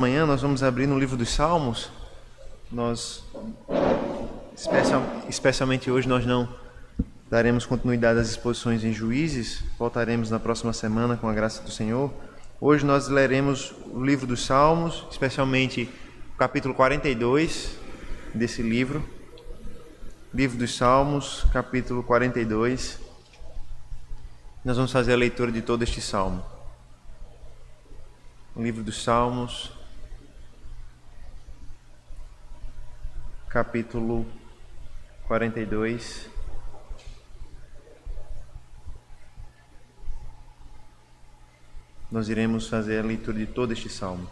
Amanhã nós vamos abrir no livro dos Salmos. Nós, especialmente hoje, nós não daremos continuidade às exposições em Juízes. Voltaremos na próxima semana com a graça do Senhor. Hoje nós leremos o livro dos Salmos, especialmente o capítulo 42 desse livro. Livro dos Salmos, capítulo 42. Nós vamos fazer a leitura de todo este salmo. O livro dos Salmos, capítulo 42. Nós iremos fazer a leitura de todo este salmo.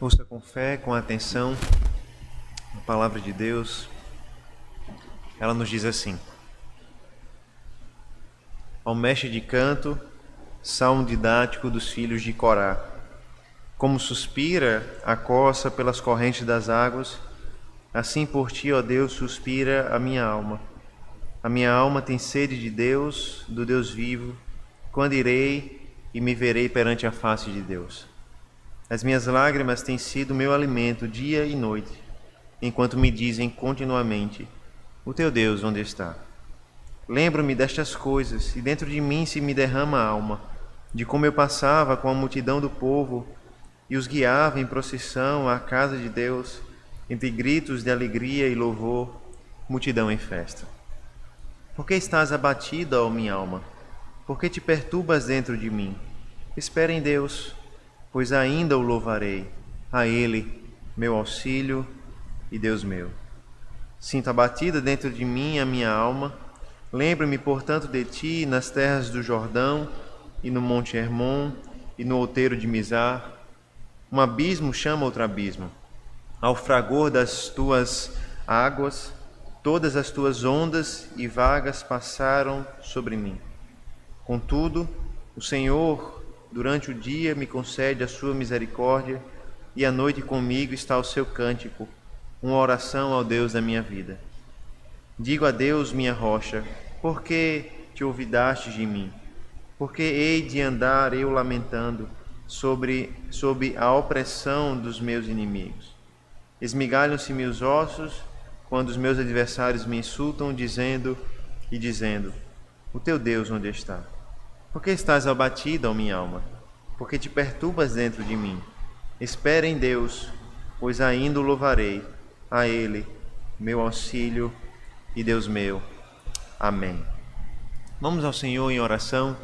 Ouça com fé, com atenção, a palavra de Deus. Ela nos diz assim: ao mestre de canto, salmo didático dos filhos de Corá. Como suspira a coça pelas correntes das águas, assim por ti, ó Deus, suspira a minha alma. A minha alma tem sede de Deus, do Deus vivo. Quando irei e me verei perante a face de Deus? As minhas lágrimas têm sido meu alimento dia e noite, enquanto me dizem continuamente: o teu Deus onde está? Lembro-me destas coisas, e dentro de mim se me derrama a alma, de como eu passava com a multidão do povo e os guiava em procissão à casa de Deus, entre gritos de alegria e louvor, multidão em festa. Por que estás abatida, ó minha alma? Por que te perturbas dentro de mim? Espera em Deus, pois ainda o louvarei, a Ele, meu auxílio e Deus meu. Sinto abatida dentro de mim a minha alma. Lembro-me, portanto, de ti nas terras do Jordão, e no monte Hermon, e no outeiro de Mizar. Um abismo chama outro abismo. Ao fragor das tuas águas, todas as tuas ondas e vagas passaram sobre mim. Contudo, o Senhor, durante o dia, me concede a sua misericórdia, e à noite comigo está o seu cântico, uma oração ao Deus da minha vida. Digo a Deus, minha rocha: por que te olvidaste de mim? Por que hei de andar eu lamentando sob a opressão dos meus inimigos? Esmigalham-se-me os ossos quando os meus adversários me insultam, dizendo: o teu Deus onde está? Por que estás abatida, ó minha alma? Por que te perturbas dentro de mim? Espera em Deus, pois ainda o louvarei, a Ele, meu auxílio e Deus meu. Amém. Vamos ao Senhor em oração,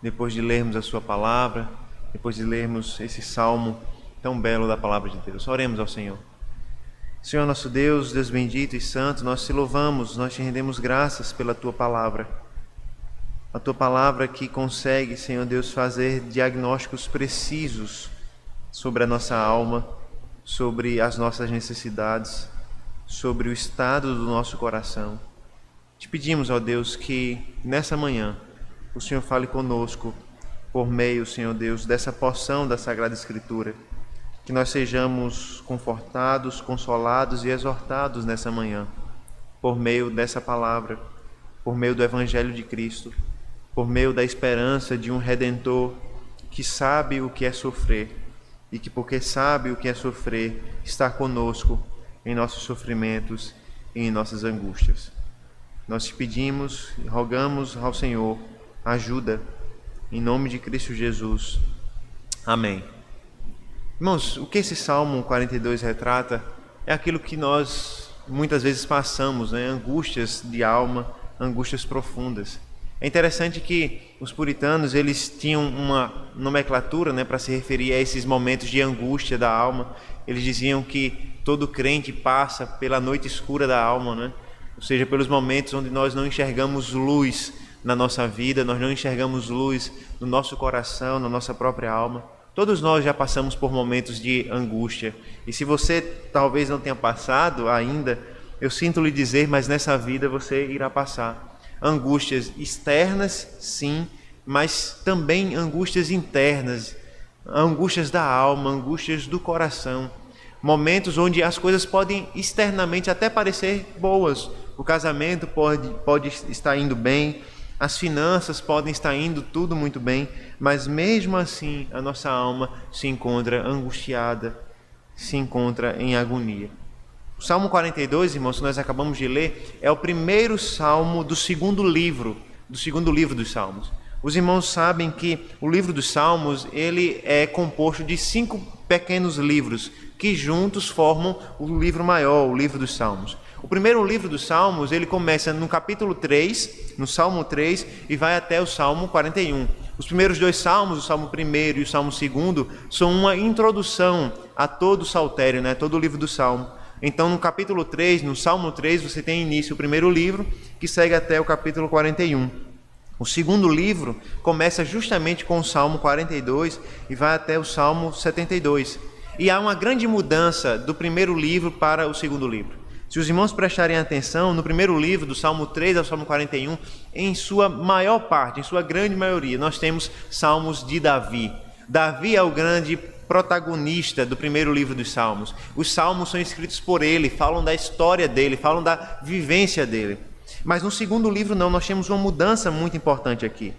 depois de lermos a sua palavra, depois de lermos esse salmo tão belo da palavra de Deus. Oremos ao Senhor. Senhor nosso Deus, Deus bendito e santo, nós te louvamos, nós te rendemos graças pela tua palavra. A tua palavra que consegue, Senhor Deus, fazer diagnósticos precisos sobre a nossa alma, sobre as nossas necessidades, sobre o estado do nosso coração. Te pedimos, ó Deus, que nessa manhã o Senhor fale conosco por meio, Senhor Deus, dessa porção da Sagrada Escritura, que nós sejamos confortados, consolados e exortados nessa manhã, por meio dessa palavra, por meio do Evangelho de Cristo, por meio da esperança de um Redentor que sabe o que é sofrer e que, porque sabe o que é sofrer, está conosco em nossos sofrimentos e em nossas angústias. Nós te pedimos e rogamos ao Senhor ajuda, em nome de Cristo Jesus. Amém. Irmãos, o que esse Salmo 42 retrata é aquilo que nós muitas vezes passamos, né? Angústias de alma, angústias profundas. É interessante que os puritanos, eles tinham uma nomenclatura, né, para se referir a esses momentos de angústia da alma. Eles diziam que todo crente passa pela noite escura da alma, né? Ou seja, pelos momentos onde nós não enxergamos luz na nossa vida, nós não enxergamos luz no nosso coração, na nossa própria alma. Todos nós já passamos por momentos de angústia. E se você talvez não tenha passado ainda, eu sinto lhe dizer, mas nessa vida você irá passar. Angústias externas, sim, mas também angústias internas, angústias da alma, angústias do coração. Momentos onde as coisas podem externamente até parecer boas. O casamento pode estar indo bem, as finanças podem estar indo tudo muito bem, mas mesmo assim a nossa alma se encontra angustiada, se encontra em agonia. O Salmo 42, irmãos, que nós acabamos de ler, é o primeiro salmo do segundo livro dos Salmos. Os irmãos sabem que o livro dos Salmos, ele é composto de 5 pequenos livros que juntos formam o livro maior, o livro dos Salmos. O primeiro livro dos Salmos, ele começa no capítulo 3, no Salmo 3, e vai até o Salmo 41. Os primeiros 2 salmos, o Salmo 1 e o Salmo 2, são uma introdução a todo o saltério, todo o livro do Salmo. Então, no capítulo 3, no Salmo 3, você tem início o primeiro livro, que segue até o capítulo 41. O segundo livro começa justamente com o Salmo 42 e vai até o Salmo 72. E há uma grande mudança do primeiro livro para o segundo livro. Se os irmãos prestarem atenção, no primeiro livro, do Salmo 3 ao Salmo 41, em sua maior parte, em sua grande maioria, nós temos salmos de Davi. Davi é o grande protagonista do primeiro livro dos Salmos. Os salmos são escritos por ele, falam da história dele, falam da vivência dele. Mas no segundo livro não, nós temos uma mudança muito importante aqui.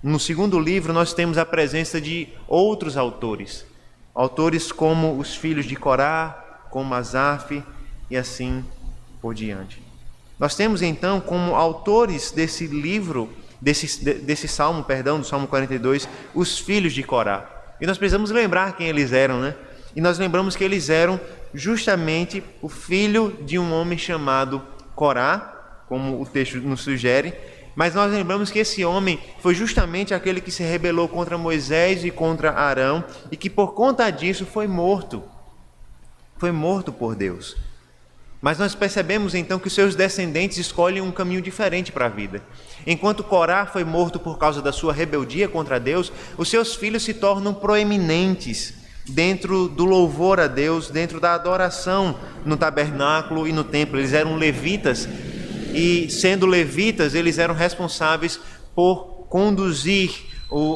No segundo livro nós temos a presença de outros autores. Autores como os filhos de Corá, como Asaf e assim por diante. Nós temos então como autores desse livro, desse salmo, do Salmo 42, os filhos de Corá. E nós precisamos lembrar quem eles eram, E nós lembramos que eles eram justamente o filho de um homem chamado Corá, como o texto nos sugere, mas nós lembramos que esse homem foi justamente aquele que se rebelou contra Moisés e contra Arão e que por conta disso foi morto. Foi morto por Deus. Mas nós percebemos então que os seus descendentes escolhem um caminho diferente para a vida. Enquanto Corá foi morto por causa da sua rebeldia contra Deus, os seus filhos se tornam proeminentes dentro do louvor a Deus, dentro da adoração no tabernáculo e no templo. Eles eram levitas e, sendo levitas, eles eram responsáveis por conduzir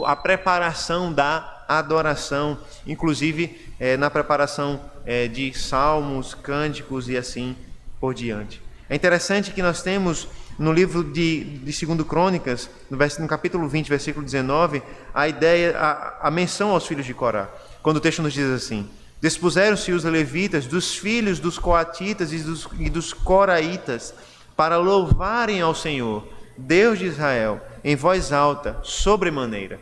a preparação da adoração, inclusive na preparação de salmos, cânticos e assim por diante. É interessante que nós temos no livro de 2 Crônicas, no capítulo 20, versículo 19, a menção aos filhos de Corá, quando o texto nos diz assim: dispuseram-se os levitas dos filhos dos coatitas e dos coraitas para louvarem ao Senhor, Deus de Israel, em voz alta, sobremaneira.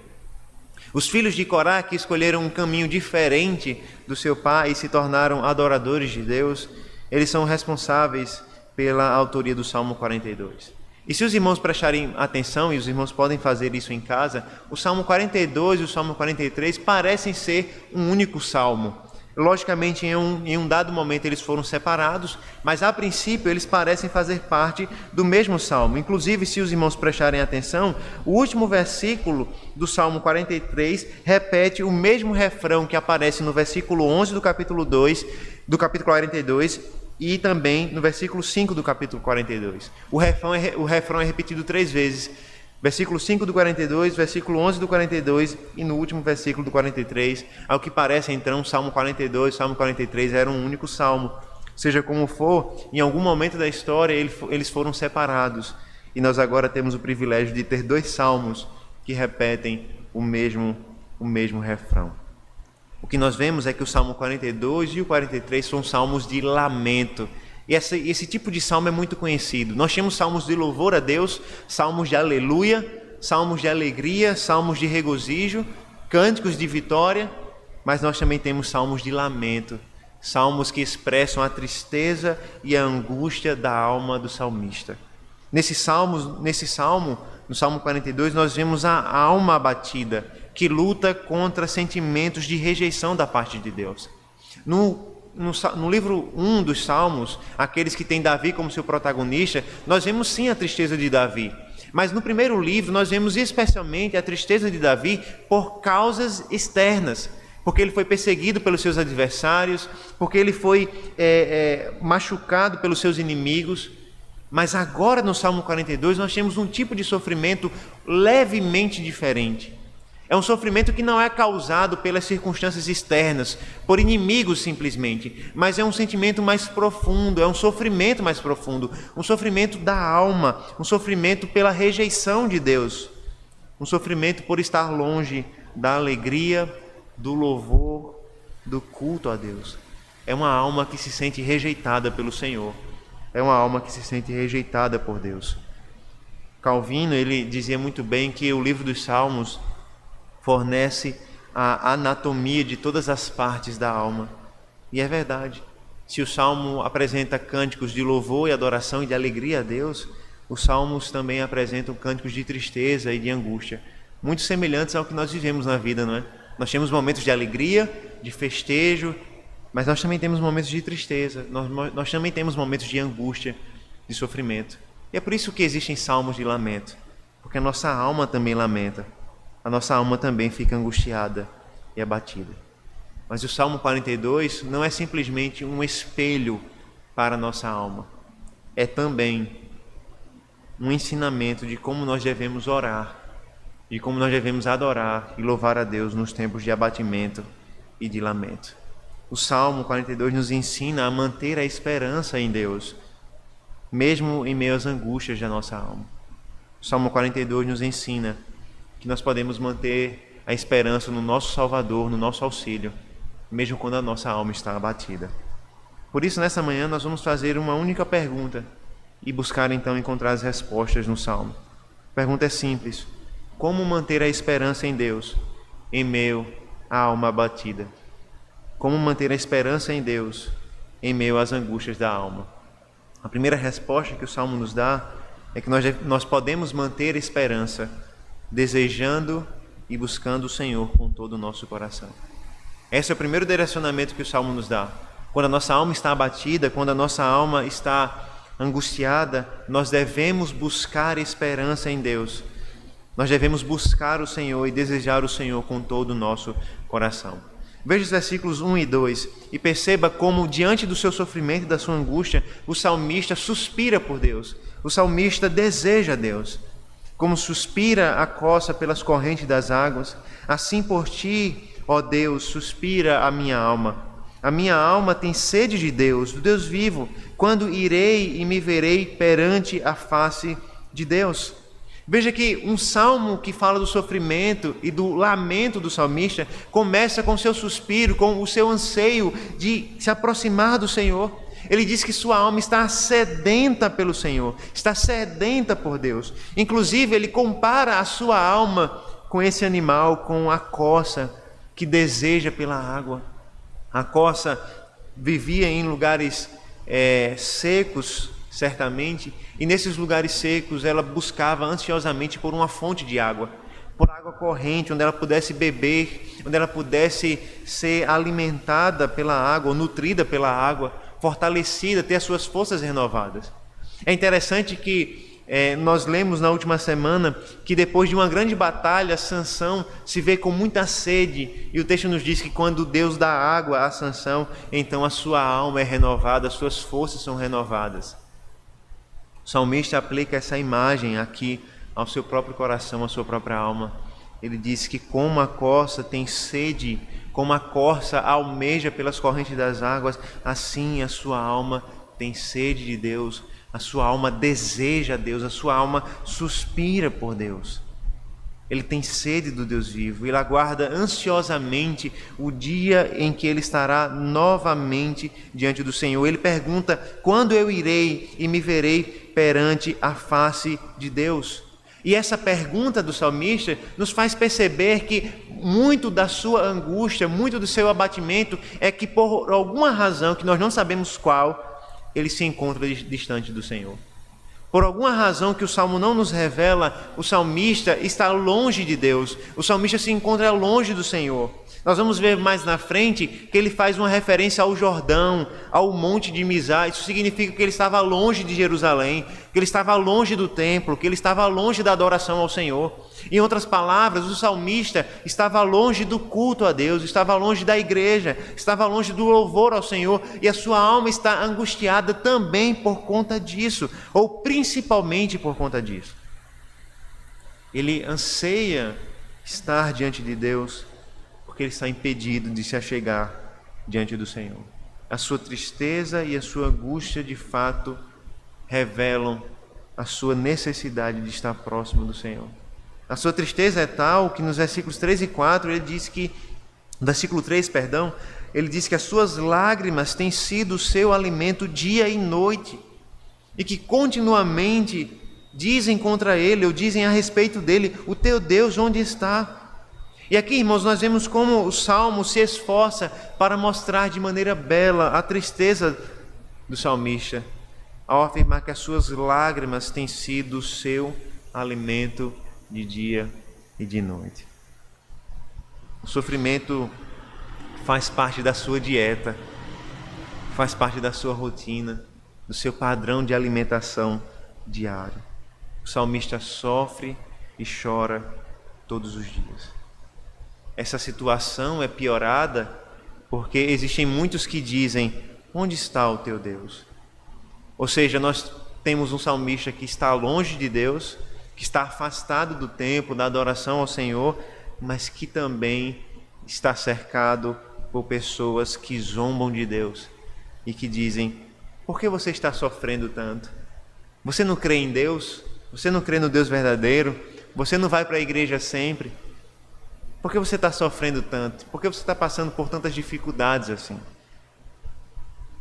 Os filhos de Corá, que escolheram um caminho diferente do seu pai e se tornaram adoradores de Deus, eles são responsáveis pela autoria do Salmo 42. E se os irmãos prestarem atenção, e os irmãos podem fazer isso em casa, o Salmo 42 e o Salmo 43 parecem ser um único salmo. Logicamente, em um dado momento eles foram separados, mas a princípio eles parecem fazer parte do mesmo salmo. Inclusive, se os irmãos prestarem atenção, o último versículo do Salmo 43 repete o mesmo refrão que aparece no versículo 11 do capítulo 2, do capítulo 42, e também no versículo 5 do capítulo 42. O refrão é repetido 3 vezes. Versículo 5 do 42, versículo 11 do 42 e no último versículo do 43. Ao que parece, então, Salmo 42 e Salmo 43 eram um único salmo. Seja como for, em algum momento da história eles foram separados. E nós agora temos o privilégio de ter 2 salmos que repetem o mesmo refrão. O que nós vemos é que o Salmo 42 e o 43 são salmos de lamento. E esse tipo de salmo é muito conhecido. Nós temos salmos de louvor a Deus, salmos de aleluia, salmos de alegria, salmos de regozijo, cânticos de vitória, mas nós também temos salmos de lamento, salmos que expressam a tristeza e a angústia da alma do salmista. Nesse salmo, no Salmo 42, nós vemos a alma abatida, que luta contra sentimentos de rejeição da parte de Deus. No livro 1 dos Salmos, aqueles que têm Davi como seu protagonista, nós vemos sim a tristeza de Davi. Mas no primeiro livro nós vemos especialmente a tristeza de Davi por causas externas. Porque ele foi perseguido pelos seus adversários, porque ele foi machucado pelos seus inimigos. Mas agora no Salmo 42 nós temos um tipo de sofrimento levemente diferente. É um sofrimento que não é causado pelas circunstâncias externas, por inimigos simplesmente, mas é um sentimento mais profundo, é um sofrimento mais profundo, um sofrimento da alma, um sofrimento pela rejeição de Deus, um sofrimento por estar longe da alegria, do louvor, do culto a Deus. É uma alma que se sente rejeitada pelo Senhor, é uma alma que se sente rejeitada por Deus. Calvino, ele dizia muito bem que o livro dos Salmos fornece a anatomia de todas as partes da alma. E é verdade. Se o Salmo apresenta cânticos de louvor e adoração e de alegria a Deus, os Salmos também apresentam cânticos de tristeza e de angústia, muito semelhantes ao que nós vivemos na vida, não é? Nós temos momentos de alegria, de festejo, mas nós também temos momentos de tristeza, nós também temos momentos de angústia, de sofrimento. E é por isso que existem salmos de lamento, porque a nossa alma também lamenta. A nossa alma também fica angustiada e abatida. Mas o Salmo 42 não é simplesmente um espelho para a nossa alma. É também um ensinamento de como nós devemos orar, de como nós devemos adorar e louvar a Deus nos tempos de abatimento e de lamento. O Salmo 42 nos ensina a manter a esperança em Deus, mesmo em meio às angústias da nossa alma. O Salmo 42 nos ensina que nós podemos manter a esperança no nosso Salvador, no nosso auxílio, mesmo quando a nossa alma está abatida. Por isso, nessa manhã, nós vamos fazer uma única pergunta e buscar, então, encontrar as respostas no Salmo. A pergunta é simples: como manter a esperança em Deus em meio à alma abatida? Como manter a esperança em Deus em meio às angústias da alma? A primeira resposta que o Salmo nos dá é que nós podemos manter a esperança desejando e buscando o Senhor com todo o nosso coração. Esse é o primeiro direcionamento que o Salmo nos dá. Quando a nossa alma está abatida, quando a nossa alma está angustiada, nós devemos buscar esperança em Deus. Nós devemos buscar o Senhor e desejar o Senhor com todo o nosso coração. Veja os versículos 1 e 2 e perceba como, diante do seu sofrimento e da sua angústia, o salmista suspira por Deus. O salmista deseja Deus. Como suspira a coça pelas correntes das águas, assim por ti, ó Deus, suspira a minha alma. A minha alma tem sede de Deus, do Deus vivo. Quando irei e me verei perante a face de Deus? Veja que um salmo que fala do sofrimento e do lamento do salmista começa com o seu suspiro, com o seu anseio de se aproximar do Senhor. Ele diz que sua alma está sedenta pelo Senhor, está sedenta por Deus. Inclusive, ele compara a sua alma com esse animal, com a coça que deseja pela água. A coça vivia em lugares secos, certamente, e nesses lugares secos ela buscava ansiosamente por uma fonte de água, por água corrente, onde ela pudesse beber, onde ela pudesse ser alimentada pela água, nutrida pela água, fortalecida, ter as suas forças renovadas. É interessante que nós lemos na última semana que depois de uma grande batalha, Sansão se vê com muita sede, e o texto nos diz que quando Deus dá água a Sansão, então a sua alma é renovada, as suas forças são renovadas. O salmista aplica essa imagem aqui ao seu próprio coração, à sua própria alma. Ele diz que como a corça tem sede, como a corça almeja pelas correntes das águas, assim a sua alma tem sede de Deus, a sua alma deseja Deus, a sua alma suspira por Deus. Ele tem sede do Deus vivo, ele aguarda ansiosamente o dia em que ele estará novamente diante do Senhor. Ele pergunta: quando eu irei e me verei perante a face de Deus? E essa pergunta do salmista nos faz perceber que muito da sua angústia, muito do seu abatimento é que por alguma razão, que nós não sabemos qual, ele se encontra distante do Senhor. Por alguma razão que o Salmo não nos revela, o salmista está longe de Deus, o salmista se encontra longe do Senhor. Nós vamos ver mais na frente que ele faz uma referência ao Jordão, ao monte de Mizar. Isso significa que ele estava longe de Jerusalém, que ele estava longe do templo, que ele estava longe da adoração ao Senhor. Em outras palavras, o salmista estava longe do culto a Deus, estava longe da igreja, estava longe do louvor ao Senhor, e a sua alma está angustiada também por conta disso, ou principalmente por conta disso. Ele anseia estar diante de Deus porque ele está impedido de se achegar diante do Senhor. A sua tristeza e a sua angústia de fato revelam a sua necessidade de estar próximo do Senhor. A sua tristeza é tal que nos versículos 3 e 4 ele diz que, no versículo 3, ele diz que as suas lágrimas têm sido o seu alimento dia e noite, e que continuamente dizem contra ele, ou dizem a respeito dele: o teu Deus onde está? E aqui, irmãos, nós vemos como o Salmo se esforça para mostrar de maneira bela a tristeza do salmista, ao afirmar que as suas lágrimas têm sido o seu alimento de dia e de noite. O sofrimento faz parte da sua dieta, faz parte da sua rotina, do seu padrão de alimentação diário. O salmista sofre e chora todos os dias. Essa situação é piorada porque existem muitos que dizem: onde está o teu Deus? Ou seja, nós temos um salmista que está longe de Deus, que está afastado do templo, da adoração ao Senhor, mas que também está cercado por pessoas que zombam de Deus e que dizem: por que você está sofrendo tanto? Você não crê em Deus? Você não crê no Deus verdadeiro? Você não vai para a igreja sempre? Por que você está sofrendo tanto? Por que você está passando por tantas dificuldades assim?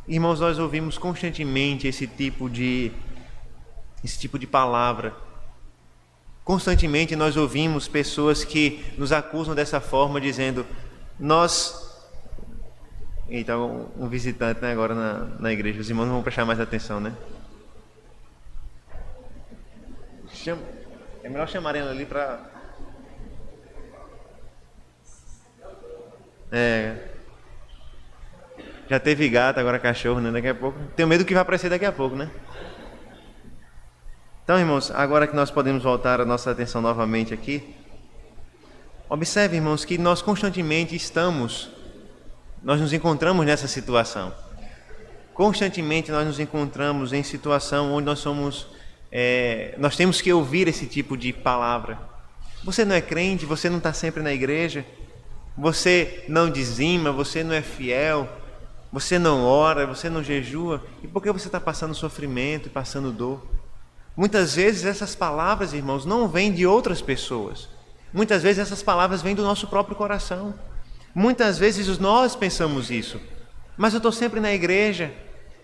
Irmãos, nós ouvimos constantemente esse tipo de palavra. Constantemente nós ouvimos pessoas que nos acusam dessa forma, dizendo: Eita, um visitante, né, agora na igreja. Os irmãos não vão prestar mais atenção, né? É melhor chamarem ela ali para... Já teve gato, agora cachorro, né? Daqui a pouco. Tenho medo que vai aparecer daqui a pouco, né? Então, irmãos, agora que nós podemos voltar a nossa atenção novamente aqui, observe, irmãos, que nós constantemente nós nos encontramos nessa situação. Constantemente nós nos encontramos em situação onde nós temos que ouvir esse tipo de palavra. Você não é crente, você não está sempre na igreja, você não dizima, você não é fiel, você não ora, você não jejua. E por que você está passando sofrimento e passando dor? Muitas vezes essas palavras, irmãos, não vêm de outras pessoas. Muitas vezes essas palavras vêm do nosso próprio coração. Muitas vezes nós pensamos isso. Mas eu estou sempre na igreja,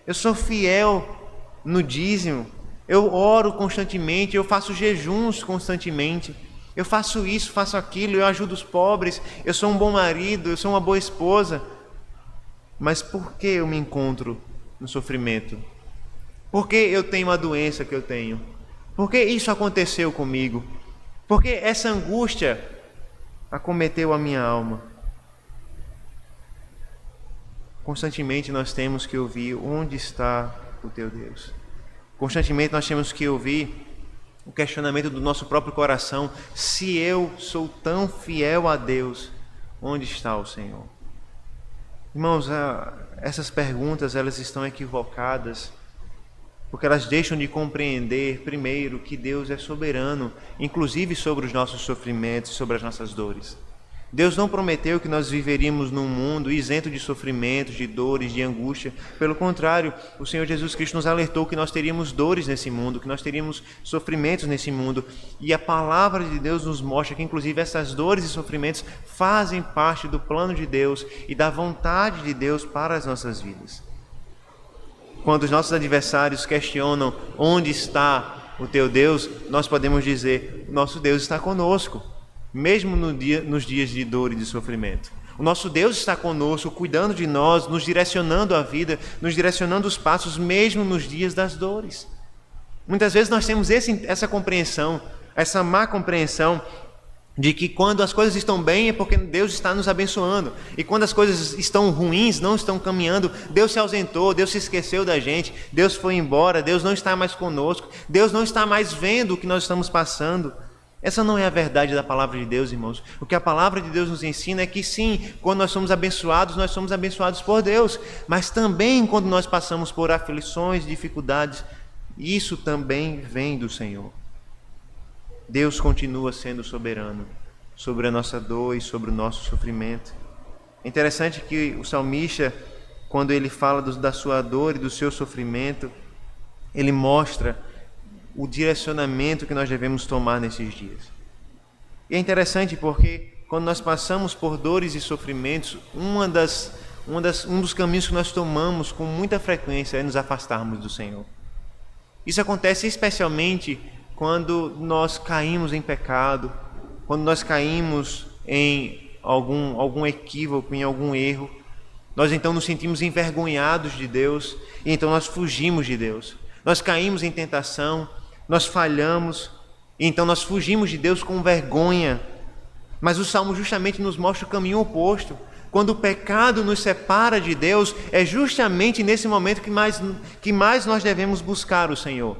eu sou fiel no dízimo, eu oro constantemente, eu faço jejuns constantemente, eu faço isso, faço aquilo, eu ajudo os pobres, eu sou um bom marido, eu sou uma boa esposa. Mas por que eu me encontro no sofrimento? Por que eu tenho a doença que eu tenho? Por que isso aconteceu comigo? Por que essa angústia acometeu a minha alma? Constantemente nós temos que ouvir: onde está o teu Deus? Constantemente nós temos que ouvir o questionamento do nosso próprio coração: se eu sou tão fiel a Deus, onde está o Senhor? Irmãos, essas perguntas elas estão equivocadas, porque elas deixam de compreender, primeiro, que Deus é soberano, inclusive sobre os nossos sofrimentos, sobre as nossas dores. Deus não prometeu que nós viveríamos num mundo isento de sofrimentos, de dores, de angústia. Pelo contrário, o Senhor Jesus Cristo nos alertou que nós teríamos dores nesse mundo, que nós teríamos sofrimentos nesse mundo. E a palavra de Deus nos mostra que, inclusive, essas dores e sofrimentos fazem parte do plano de Deus e da vontade de Deus para as nossas vidas. Quando os nossos adversários questionam: onde está o teu Deus? Nós podemos dizer: nosso Deus está conosco, mesmo nos dias de dor e de sofrimento. O nosso Deus está conosco, cuidando de nós, nos direcionando a vida, nos direcionando os passos, mesmo nos dias das dores. Muitas vezes nós temos essa compreensão, essa má compreensão, de que quando as coisas estão bem é porque Deus está nos abençoando, e quando as coisas estão ruins, não estão caminhando, Deus se ausentou, Deus se esqueceu da gente, Deus foi embora, Deus não está mais conosco, Deus não está mais vendo o que nós estamos passando. Essa não é a verdade da palavra de Deus, irmãos. O que a palavra de Deus nos ensina é que sim, quando nós somos abençoados por Deus, mas também quando nós passamos por aflições, dificuldades, isso também vem do Senhor. Deus continua sendo soberano sobre a nossa dor e sobre o nosso sofrimento. É interessante que o salmista, quando ele fala da sua dor e do seu sofrimento, ele mostra o direcionamento que nós devemos tomar nesses dias. E é interessante porque quando nós passamos por dores e sofrimentos, um dos caminhos que nós tomamos com muita frequência é nos afastarmos do Senhor. Isso acontece especialmente quando nós caímos em pecado, quando nós caímos em algum equívoco, em algum erro. Nós então nos sentimos envergonhados de Deus e então nós fugimos de Deus. Nós caímos em tentação, nós falhamos e então nós fugimos de Deus com vergonha. Mas o Salmo justamente nos mostra o caminho oposto. Quando o pecado nos separa de Deus, é justamente nesse momento que mais nós devemos buscar o Senhor.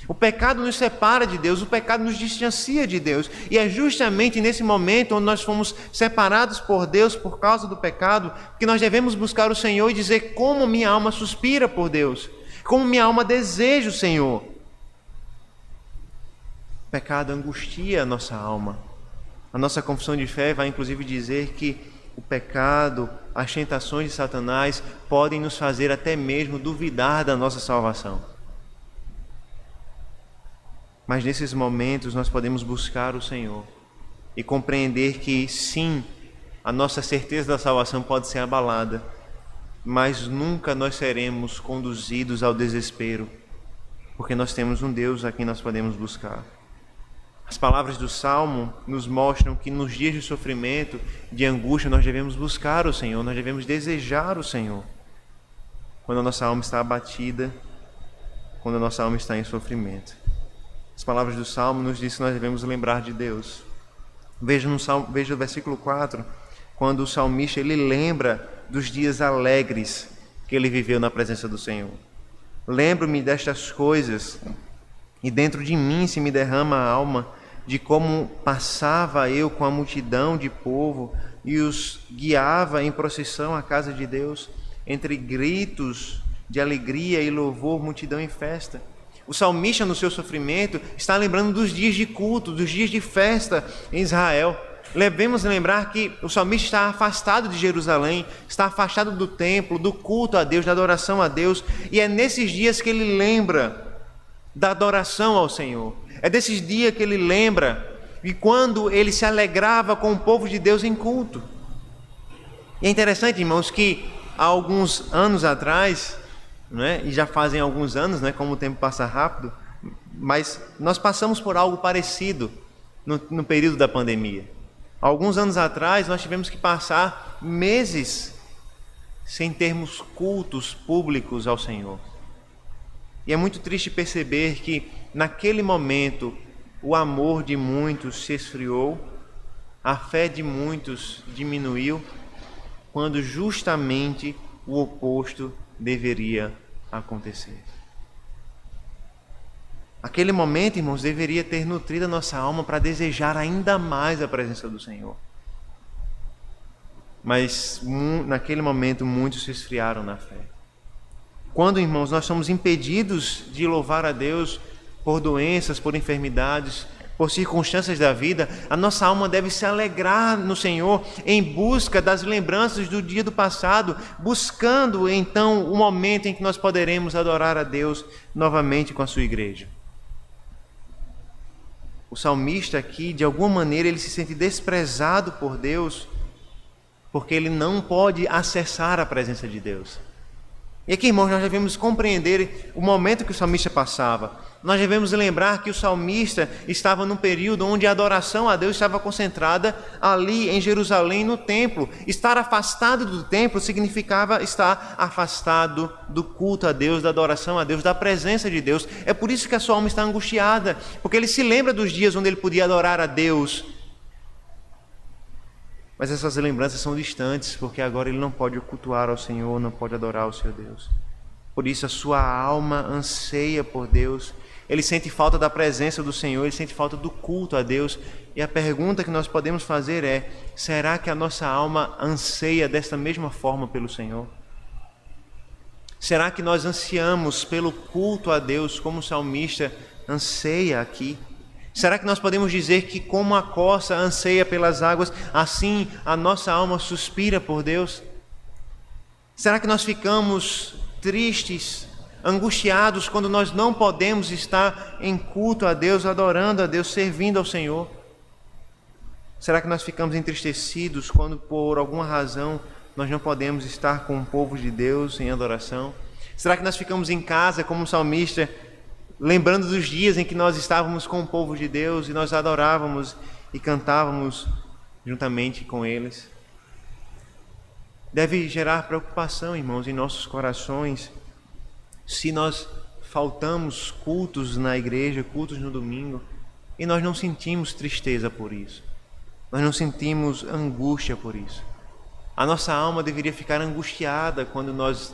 O pecado nos separa de Deus, o pecado nos distancia de Deus. E é justamente nesse momento onde nós fomos separados por Deus por causa do pecado, que nós devemos buscar o Senhor e dizer como minha alma suspira por Deus, como minha alma deseja o Senhor. O pecado angustia a nossa alma. A nossa confissão de fé vai inclusive dizer que o pecado, as tentações de Satanás podem nos fazer até mesmo duvidar da nossa salvação. Mas nesses momentos nós podemos buscar o Senhor e compreender que sim, a nossa certeza da salvação pode ser abalada, mas nunca nós seremos conduzidos ao desespero, porque nós temos um Deus a quem nós podemos buscar. As palavras do Salmo nos mostram que nos dias de sofrimento, de angústia, nós devemos buscar o Senhor, nós devemos desejar o Senhor. Quando a nossa alma está abatida, quando a nossa alma está em sofrimento. As palavras do Salmo nos dizem que nós devemos lembrar de Deus. Veja o versículo 4, quando o salmista ele lembra dos dias alegres que ele viveu na presença do Senhor. Lembro-me destas coisas, e dentro de mim se me derrama a alma de como passava eu com a multidão de povo e os guiava em procissão à casa de Deus, entre gritos de alegria e louvor, multidão em festa. O salmista, no seu sofrimento, está lembrando dos dias de culto, dos dias de festa em Israel. Devemos lembrar que o salmista está afastado de Jerusalém, está afastado do templo, do culto a Deus, da adoração a Deus, e é nesses dias que ele lembra da adoração ao Senhor. É desses dias que ele lembra de quando ele se alegrava com o povo de Deus em culto. E é interessante, irmãos, que há alguns anos atrás, e já fazem alguns anos, como o tempo passa rápido, mas nós passamos por algo parecido no período da pandemia. Há alguns anos atrás, nós tivemos que passar meses sem termos cultos públicos ao Senhor. E é muito triste perceber que, naquele momento, o amor de muitos se esfriou, a fé de muitos diminuiu, quando justamente o oposto deveria acontecer. Aquele momento, irmãos, deveria ter nutrido a nossa alma para desejar ainda mais a presença do Senhor. Mas, naquele momento, muitos se esfriaram na fé. Quando, irmãos, nós somos impedidos de louvar a Deus por doenças, por enfermidades, por circunstâncias da vida, a nossa alma deve se alegrar no Senhor em busca das lembranças do dia do passado, buscando então o momento em que nós poderemos adorar a Deus novamente com a sua igreja. O salmista aqui, de alguma maneira, ele se sente desprezado por Deus, porque ele não pode acessar a presença de Deus. E aqui, irmãos, nós devemos compreender o momento que o salmista passava. Nós devemos lembrar que o salmista estava num período onde a adoração a Deus estava concentrada ali em Jerusalém, no templo. Estar afastado do templo significava estar afastado do culto a Deus, da adoração a Deus, da presença de Deus. É por isso que a sua alma está angustiada, porque ele se lembra dos dias onde ele podia adorar a Deus. Mas essas lembranças são distantes, porque agora ele não pode cultuar ao Senhor, não pode adorar ao seu Deus. Por isso a sua alma anseia por Deus, ele sente falta da presença do Senhor, ele sente falta do culto a Deus. E a pergunta que nós podemos fazer é: será que a nossa alma anseia desta mesma forma pelo Senhor? Será que nós ansiamos pelo culto a Deus como o salmista anseia aqui? Será que nós podemos dizer que como a corça anseia pelas águas, assim a nossa alma suspira por Deus? Será que nós ficamos tristes, angustiados quando nós não podemos estar em culto a Deus, adorando a Deus, servindo ao Senhor? Será que nós ficamos entristecidos quando por alguma razão nós não podemos estar com o povo de Deus em adoração? Será que nós ficamos em casa como o salmista, lembrando dos dias em que nós estávamos com o povo de Deus e nós adorávamos e cantávamos juntamente com eles? Deve gerar preocupação, irmãos, em nossos corações, se nós faltamos cultos na igreja, cultos no domingo, e nós não sentimos tristeza por isso, nós não sentimos angústia por isso. A nossa alma deveria ficar angustiada quando nós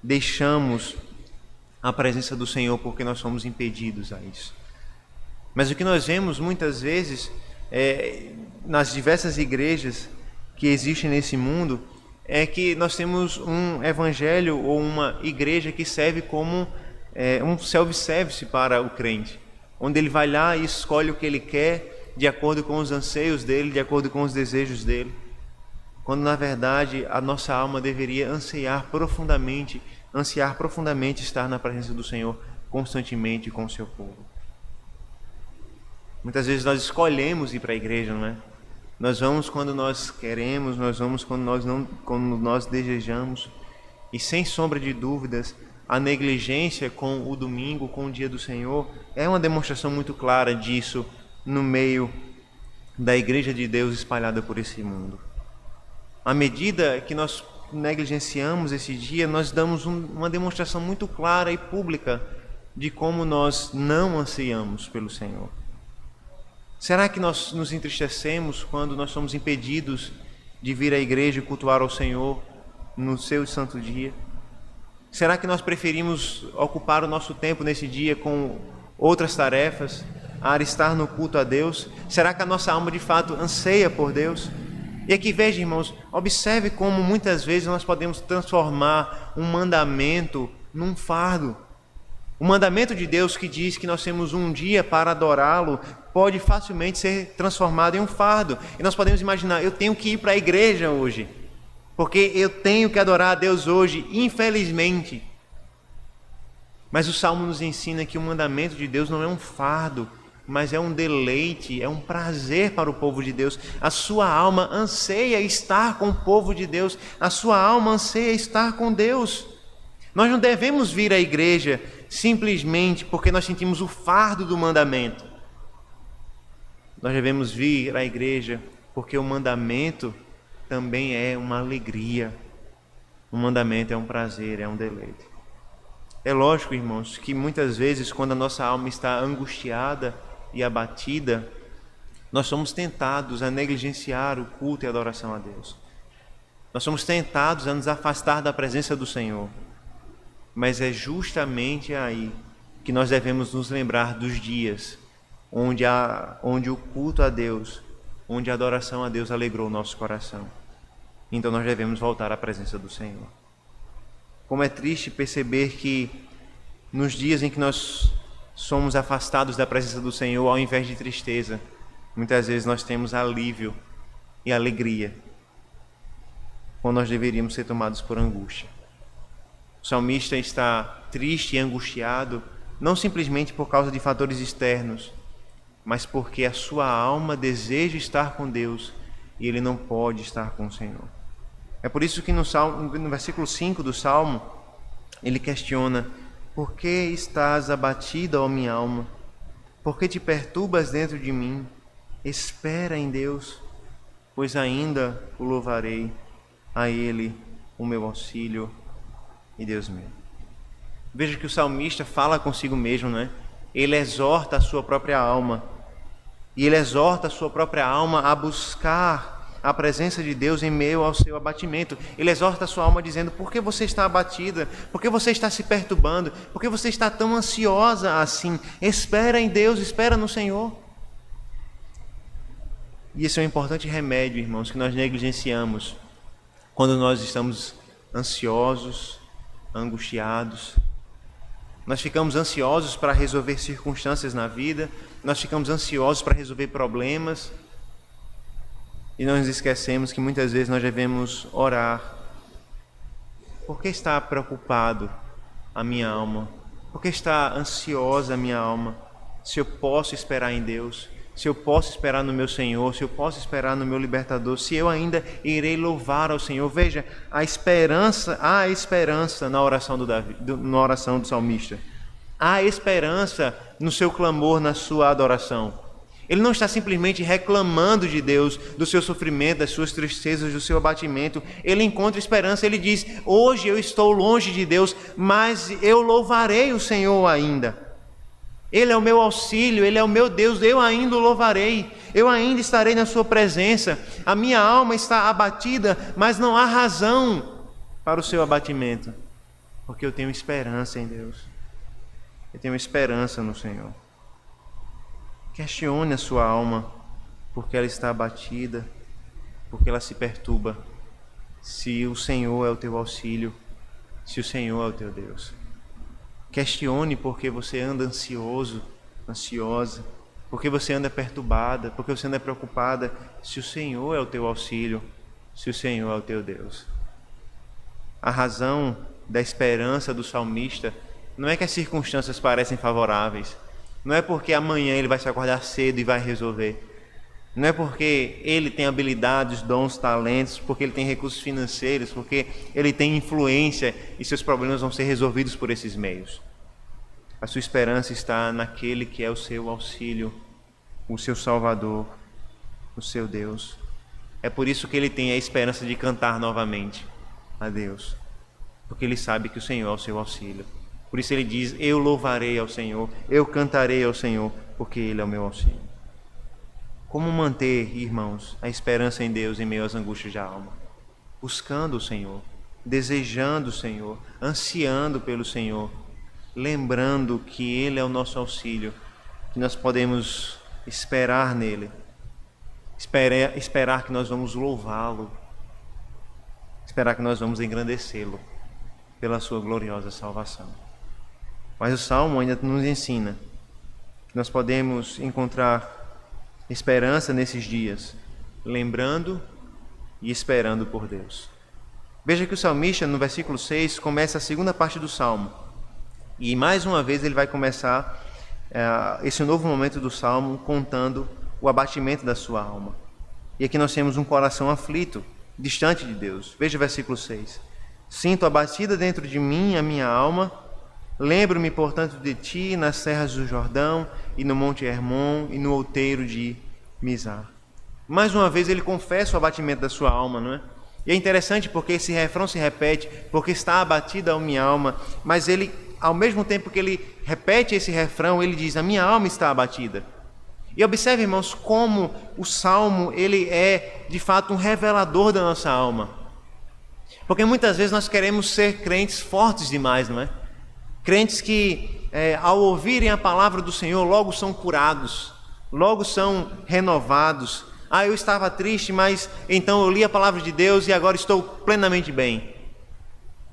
deixamos a presença do Senhor porque nós somos impedidos a isso. Mas o que nós vemos muitas vezes nas diversas igrejas que existem nesse mundo é que nós temos um evangelho ou uma igreja que serve como um self-service para o crente, onde ele vai lá e escolhe o que ele quer de acordo com os anseios dele, de acordo com os desejos dele, quando na verdade a nossa alma deveria ansiar profundamente estar na presença do Senhor constantemente com o seu povo. Muitas vezes nós escolhemos ir para a igreja, não é? Nós vamos quando nós queremos, nós vamos quando nós desejamos, e sem sombra de dúvidas, a negligência com o domingo, com o dia do Senhor, é uma demonstração muito clara disso no meio da igreja de Deus espalhada por esse mundo. À medida que nós negligenciamos esse dia, nós damos uma demonstração muito clara e pública de como nós não ansiamos pelo Senhor. Será que nós nos entristecemos quando nós somos impedidos de vir à igreja e cultuar ao Senhor no seu santo dia? Será que nós preferimos ocupar o nosso tempo nesse dia com outras tarefas, a estar no culto a Deus? Será que a nossa alma de fato anseia por Deus? E aqui veja, irmãos, observe como muitas vezes nós podemos transformar um mandamento num fardo. O mandamento de Deus que diz que nós temos um dia para adorá-lo pode facilmente ser transformado em um fardo. E nós podemos imaginar, eu tenho que ir para a igreja hoje, porque eu tenho que adorar a Deus hoje, infelizmente. Mas o Salmo nos ensina que o mandamento de Deus não é um fardo, mas é um deleite, é um prazer para o povo de Deus. A sua alma anseia estar com o povo de Deus, a sua alma anseia estar com Deus. Nós não devemos vir à igreja simplesmente porque nós sentimos o fardo do mandamento. Nós devemos vir à igreja porque o mandamento também é uma alegria. O mandamento é um prazer, é um deleite. É lógico, irmãos, que muitas vezes quando a nossa alma está angustiada e abatida, nós somos tentados a negligenciar o culto e a adoração a Deus. Nós somos tentados a nos afastar da presença do Senhor. Mas é justamente aí que nós devemos nos lembrar dos dias onde o culto a Deus, onde a adoração a Deus alegrou o nosso coração. Então nós devemos voltar à presença do Senhor. Como é triste perceber que nos dias em que nós somos afastados da presença do Senhor, ao invés de tristeza, muitas vezes nós temos alívio e alegria, quando nós deveríamos ser tomados por angústia. O salmista está triste e angustiado, não simplesmente por causa de fatores externos, mas porque a sua alma deseja estar com Deus e ele não pode estar com o Senhor. É por isso que no versículo 5 do Salmo, ele questiona: por que estás abatida, ó minha alma? Por que te perturbas dentro de mim? Espera em Deus, pois ainda o louvarei, a Ele o meu auxílio e Deus meu. Veja que o salmista fala consigo mesmo, né? Ele exorta a sua própria alma. E ele exorta a sua própria alma a buscar a presença de Deus em meio ao seu abatimento. Ele exorta a sua alma dizendo: por que você está abatida? Por que você está se perturbando? Por que você está tão ansiosa assim? Espera em Deus, espera no Senhor. E esse é um importante remédio, irmãos, que nós negligenciamos quando nós estamos ansiosos, angustiados. Nós ficamos ansiosos para resolver circunstâncias na vida, nós ficamos ansiosos para resolver problemas, e nós nos esquecemos que muitas vezes nós devemos orar. Por que está preocupado a minha alma? Por que está ansiosa a minha alma? Se eu posso esperar em Deus, se eu posso esperar no meu Senhor, se eu posso esperar no meu libertador, se eu ainda irei louvar ao Senhor. Veja, há esperança na oração na oração do salmista. Há esperança no seu clamor, na sua adoração. Ele não está simplesmente reclamando de Deus, do seu sofrimento, das suas tristezas, do seu abatimento. Ele encontra esperança, ele diz: hoje eu estou longe de Deus, mas eu louvarei o Senhor ainda. Ele é o meu auxílio, Ele é o meu Deus, eu ainda o louvarei, eu ainda estarei na sua presença. A minha alma está abatida, mas não há razão para o seu abatimento, porque eu tenho esperança em Deus. Eu tenho esperança no Senhor. Questione a sua alma, porque ela está abatida, porque ela se perturba, se o Senhor é o teu auxílio, se o Senhor é o teu Deus. Questione porque você anda ansioso, ansiosa, porque você anda perturbada, porque você anda preocupada, se o Senhor é o teu auxílio, se o Senhor é o teu Deus. A razão da esperança do salmista não é que as circunstâncias parecem favoráveis, não é porque amanhã ele vai se acordar cedo e vai resolver, não é porque ele tem habilidades, dons, talentos, porque ele tem recursos financeiros, porque ele tem influência e seus problemas vão ser resolvidos por esses meios. A sua esperança está naquele que é o seu auxílio, o seu Salvador, o seu Deus. É por isso que ele tem a esperança de cantar novamente a Deus, porque ele sabe que o Senhor é o seu auxílio. Por isso ele diz: eu louvarei ao Senhor, eu cantarei ao Senhor, porque Ele é o meu auxílio. Como manter, irmãos, a esperança em Deus em meio às angústias da alma? Buscando o Senhor, desejando o Senhor, ansiando pelo Senhor, lembrando que Ele é o nosso auxílio, que nós podemos esperar nele, esperar que nós vamos louvá-lo, esperar que nós vamos engrandecê-lo pela sua gloriosa salvação. Mas o Salmo ainda nos ensina que nós podemos encontrar esperança nesses dias, lembrando e esperando por Deus. Veja que o salmista, no versículo 6, começa a segunda parte do Salmo. E mais uma vez ele vai começar esse novo momento do Salmo contando o abatimento da sua alma. E aqui nós temos um coração aflito, distante de Deus. Veja o versículo 6. Sinto abatida dentro de mim a minha alma, lembro-me, portanto, de ti nas serras do Jordão, e no monte Hermon, e no outeiro de Mizar. Mais uma vez ele confessa o abatimento da sua alma, não é? E é interessante porque esse refrão se repete, porque está abatida a minha alma, mas ele, ao mesmo tempo que ele repete esse refrão, ele diz: a minha alma está abatida. E observe, irmãos, como o Salmo, ele é, de fato, um revelador da nossa alma. Porque muitas vezes nós queremos ser crentes fortes demais, não é? Crentes que, ao ouvirem a palavra do Senhor, logo são curados, logo são renovados. Eu estava triste, mas então eu li a palavra de Deus e agora estou plenamente bem.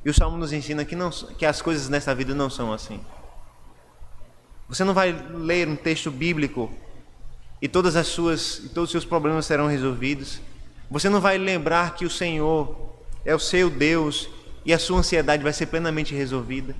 E o Salmo nos ensina que as coisas nessa vida não são assim. Você não vai ler um texto bíblico e todos os seus problemas serão resolvidos. Você não vai lembrar que o Senhor é o seu Deus e a sua ansiedade vai ser plenamente resolvida.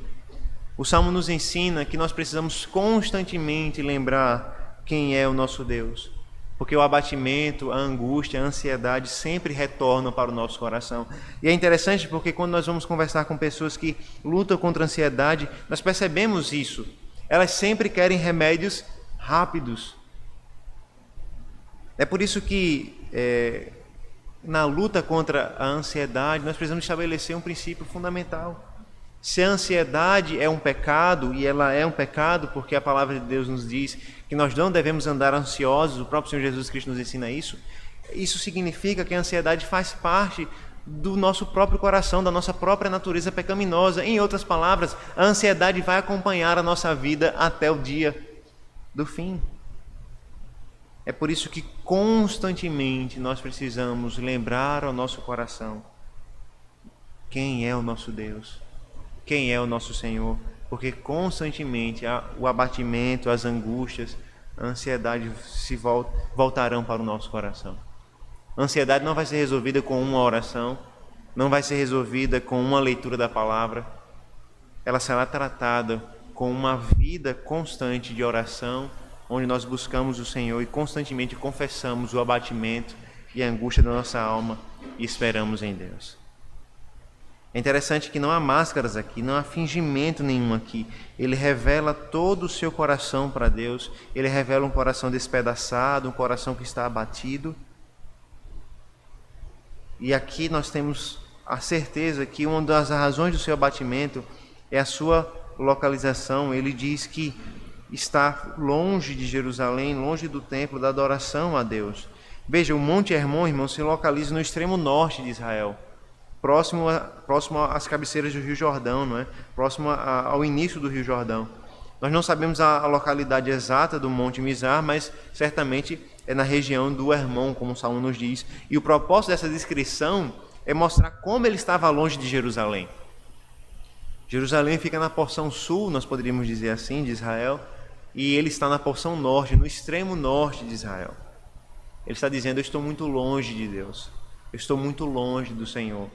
O Salmo nos ensina que nós precisamos constantemente lembrar quem é o nosso Deus, porque o abatimento, a angústia, a ansiedade sempre retornam para o nosso coração. E é interessante porque quando nós vamos conversar com pessoas que lutam contra a ansiedade, nós percebemos isso. Elas sempre querem remédios rápidos. É por isso que na luta contra a ansiedade, nós precisamos estabelecer um princípio fundamental. Se a ansiedade é um pecado, e ela é um pecado porque a palavra de Deus nos diz que nós não devemos andar ansiosos, o próprio Senhor Jesus Cristo nos ensina isso, isso significa que a ansiedade faz parte do nosso próprio coração, da nossa própria natureza pecaminosa. Em outras palavras, a ansiedade vai acompanhar a nossa vida até o dia do fim. É por isso que constantemente nós precisamos lembrar ao nosso coração quem é o nosso Deus, quem é o nosso Senhor, porque constantemente o abatimento, as angústias, a ansiedade voltarão para o nosso coração. A ansiedade não vai ser resolvida com uma oração, não vai ser resolvida com uma leitura da palavra. Ela será tratada com uma vida constante de oração, onde nós buscamos o Senhor e constantemente confessamos o abatimento e a angústia da nossa alma e esperamos em Deus. É interessante que não há máscaras aqui, não há fingimento nenhum aqui. Ele revela todo o seu coração para Deus, ele revela um coração despedaçado, um coração que está abatido. E aqui nós temos a certeza que uma das razões do seu abatimento é a sua localização. Ele diz que está longe de Jerusalém, longe do templo, da adoração a Deus. Veja, o Monte Hermon, irmão, se localiza no extremo norte de Israel, próximo às cabeceiras do Rio Jordão, não é? Próximo ao início do Rio Jordão. Nós não sabemos a localidade exata do Monte Mizar, mas certamente é na região do Hermon, como o Salmo nos diz. E o propósito dessa descrição é mostrar como ele estava longe de Jerusalém. Jerusalém fica na porção sul, nós poderíamos dizer assim, de Israel, e ele está na porção norte, no extremo norte de Israel. Ele está dizendo: eu estou muito longe de Deus, eu estou muito longe do Senhor.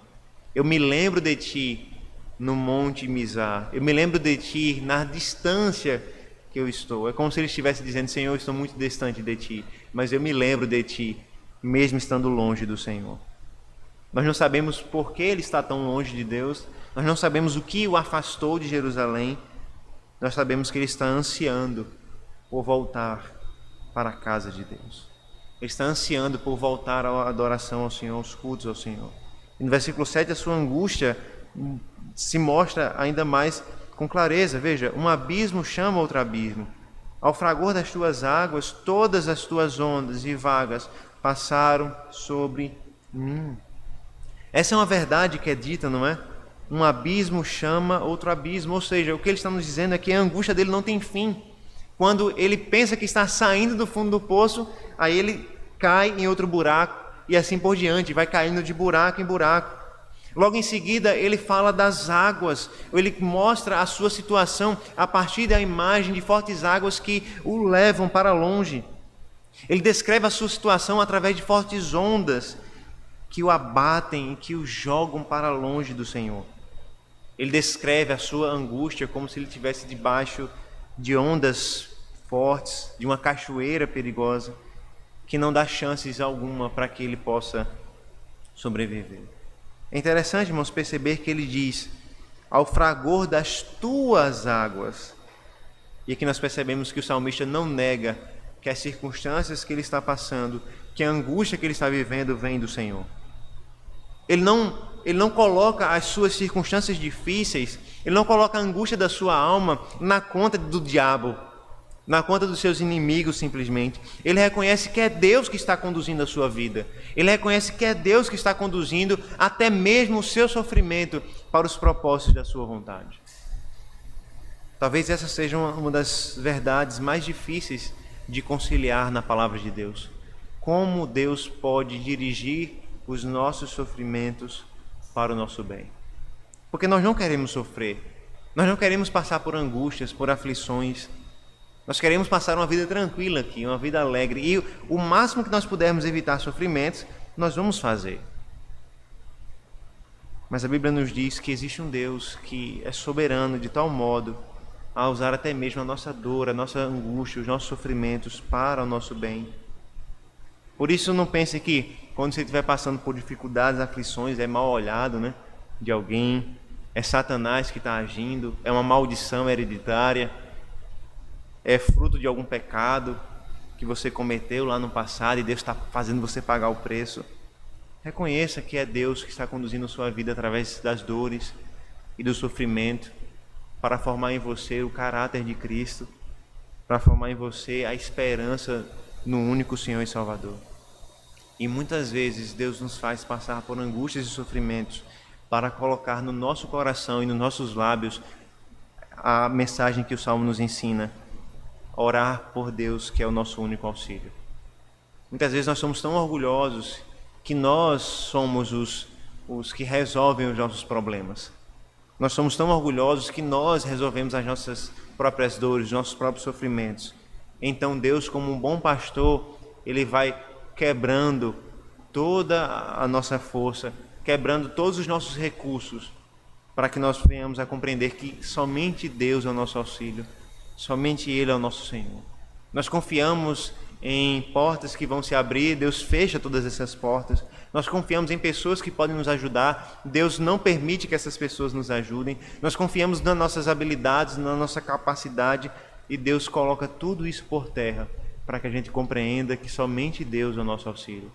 Eu me lembro de ti no Monte Mizar, eu me lembro de ti na distância que eu estou. É como se ele estivesse dizendo: Senhor, eu estou muito distante de ti, mas eu me lembro de ti, mesmo estando longe do Senhor. Nós não sabemos por que ele está tão longe de Deus, nós não sabemos o que o afastou de Jerusalém, nós sabemos que ele está ansiando por voltar para a casa de Deus. Ele está ansiando por voltar à adoração ao Senhor, aos cultos ao Senhor. E no versículo 7, a sua angústia se mostra ainda mais com clareza. Veja, um abismo chama outro abismo. Ao fragor das tuas águas, todas as tuas ondas e vagas passaram sobre mim. Essa é uma verdade que é dita, não é? Um abismo chama outro abismo, ou seja, o que ele está nos dizendo é que a angústia dele não tem fim. Quando ele pensa que está saindo do fundo do poço, aí ele cai em outro buraco e assim por diante, vai caindo de buraco em buraco. Logo em seguida, ele fala das águas, ele mostra a sua situação a partir da imagem de fortes águas que o levam para longe. Ele descreve a sua situação através de fortes ondas que o abatem e que o jogam para longe do Senhor. Ele descreve a sua angústia como se ele estivesse debaixo de ondas fortes, de uma cachoeira perigosa, que não dá chances alguma para que ele possa sobreviver. É interessante, irmãos, perceber que ele diz: ao fragor das tuas águas. E aqui nós percebemos que o salmista não nega que as circunstâncias que ele está passando, que a angústia que ele está vivendo vem do Senhor. Ele não coloca as suas circunstâncias difíceis, ele não coloca a angústia da sua alma na conta do diabo, na conta dos seus inimigos simplesmente. Ele reconhece que é Deus que está conduzindo a sua vida. Ele reconhece que é Deus que está conduzindo até mesmo o seu sofrimento para os propósitos da sua vontade. Talvez essa seja uma das verdades mais difíceis de conciliar na palavra de Deus. Como Deus pode dirigir os nossos sofrimentos para o nosso bem? Porque nós não queremos sofrer, nós não queremos passar por angústias, por aflições. Nós queremos passar uma vida tranquila aqui, uma vida alegre. E o máximo que nós pudermos evitar sofrimentos, nós vamos fazer. Mas a Bíblia nos diz que existe um Deus que é soberano de tal modo a usar até mesmo a nossa dor, a nossa angústia, os nossos sofrimentos para o nosso bem. Por isso não pense que quando você estiver passando por dificuldades, aflições, é mal olhado, né, de alguém, é Satanás que está agindo, é uma maldição hereditária, é fruto de algum pecado que você cometeu lá no passado e Deus está fazendo você pagar o preço. Reconheça que é Deus que está conduzindo a sua vida através das dores e do sofrimento para formar em você o caráter de Cristo, para formar em você a esperança no único Senhor e Salvador. E muitas vezes Deus nos faz passar por angústias e sofrimentos para colocar no nosso coração e nos nossos lábios a mensagem que o Salmo nos ensina: orar por Deus, que é o nosso único auxílio. Muitas vezes nós somos tão orgulhosos que nós somos os que resolvem os nossos problemas. Nós somos tão orgulhosos que nós resolvemos as nossas próprias dores, os nossos próprios sofrimentos. Então Deus, como um bom pastor, Ele vai quebrando toda a nossa força, quebrando todos os nossos recursos, para que nós venhamos a compreender que somente Deus é o nosso auxílio, somente Ele é o nosso Senhor. Nós confiamos em portas que vão se abrir, Deus fecha todas essas portas. Nós confiamos em pessoas que podem nos ajudar, Deus não permite que essas pessoas nos ajudem. Nós confiamos nas nossas habilidades, na nossa capacidade, e Deus coloca tudo isso por terra, para que a gente compreenda que somente Deus é o nosso auxílio,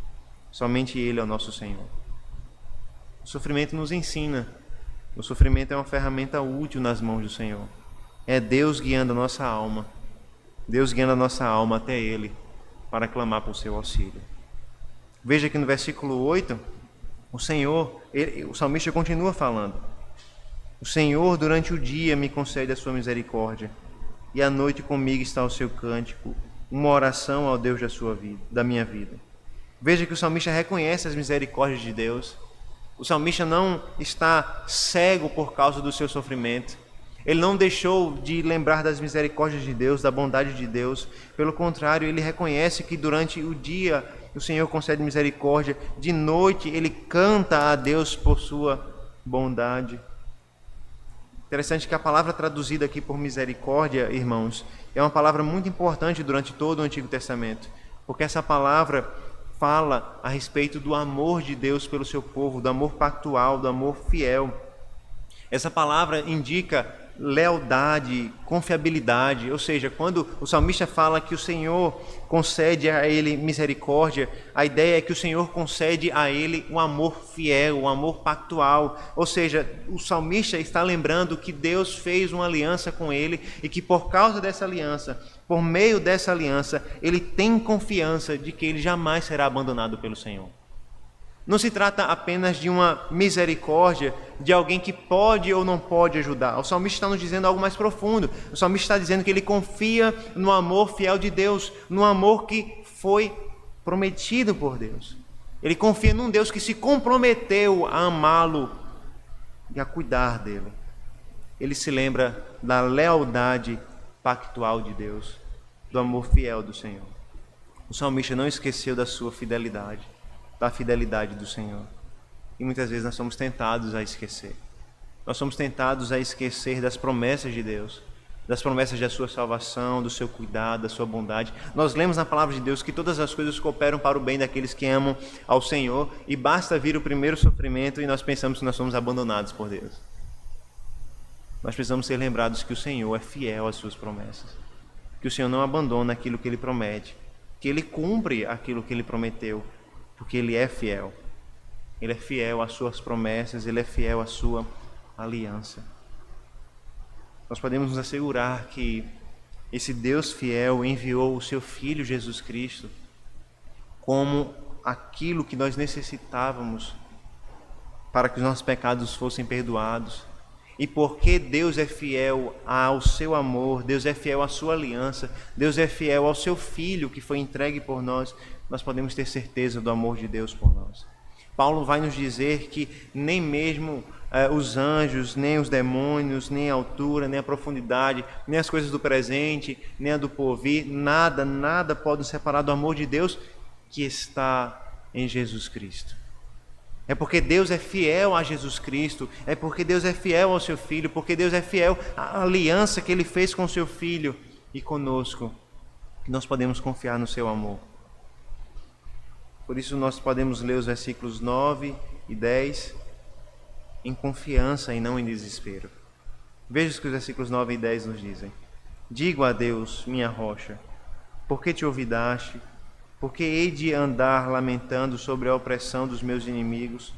somente Ele é o nosso Senhor. O sofrimento nos ensina. O sofrimento é uma ferramenta útil nas mãos do Senhor. É Deus guiando a nossa alma. Deus guiando a nossa alma até Ele, para clamar por seu auxílio. Veja que no versículo 8, o salmista continua falando. O Senhor durante o dia me concede a sua misericórdia, e à noite comigo está o seu cântico, uma oração ao Deus da minha vida. Veja que o salmista reconhece as misericórdias de Deus. O salmista não está cego por causa do seu sofrimento. Ele não deixou de lembrar das misericórdias de Deus, da bondade de Deus. Pelo contrário, ele reconhece que durante o dia o Senhor concede misericórdia. De noite ele canta a Deus por sua bondade. Interessante que a palavra traduzida aqui por misericórdia, irmãos, é uma palavra muito importante durante todo o Antigo Testamento, porque essa palavra fala a respeito do amor de Deus pelo seu povo, do amor pactual, do amor fiel. Essa palavra indica lealdade, confiabilidade, ou seja, quando o salmista fala que o Senhor concede a ele misericórdia, a ideia é que o Senhor concede a ele um amor fiel, um amor pactual, ou seja, o salmista está lembrando que Deus fez uma aliança com ele e que por causa dessa aliança, por meio dessa aliança, ele tem confiança de que ele jamais será abandonado pelo Senhor. Não se trata apenas de uma misericórdia de alguém que pode ou não pode ajudar. O salmista está nos dizendo algo mais profundo. O salmista está dizendo que ele confia no amor fiel de Deus, no amor que foi prometido por Deus. Ele confia num Deus que se comprometeu a amá-lo e a cuidar dele. Ele se lembra da lealdade pactual de Deus, do amor fiel do Senhor. O salmista não esqueceu da sua fidelidade, da fidelidade do Senhor. E muitas vezes nós somos tentados a esquecer. Nós somos tentados a esquecer das promessas de Deus, das promessas da sua salvação, do seu cuidado, da sua bondade. Nós lemos na palavra de Deus que todas as coisas cooperam para o bem daqueles que amam ao Senhor, e basta vir o primeiro sofrimento e nós pensamos que nós somos abandonados por Deus. Nós precisamos ser lembrados que o Senhor é fiel às suas promessas, que o Senhor não abandona aquilo que Ele promete, que Ele cumpre aquilo que Ele prometeu, porque Ele é fiel. Ele é fiel às suas promessas, Ele é fiel à sua aliança. Nós podemos nos assegurar que esse Deus fiel enviou o seu Filho Jesus Cristo como aquilo que nós necessitávamos para que os nossos pecados fossem perdoados. E porque Deus é fiel ao seu amor, Deus é fiel à sua aliança, Deus é fiel ao seu Filho que foi entregue por nós, nós podemos ter certeza do amor de Deus por nós. Paulo vai nos dizer que nem mesmo os anjos, nem os demônios, nem a altura, nem a profundidade, nem as coisas do presente, nem a do porvir, nada pode nos separar do amor de Deus que está em Jesus Cristo. É porque Deus é fiel a Jesus Cristo, é porque Deus é fiel ao seu Filho, porque Deus é fiel à aliança que Ele fez com o seu Filho e conosco, que nós podemos confiar no seu amor. Por isso nós podemos ler os versículos 9 e 10 em confiança e não em desespero. Veja o que os versículos 9 e 10 nos dizem. Digo a Deus, minha rocha, por que te olvidaste? Por que hei de andar lamentando sobre a opressão dos meus inimigos?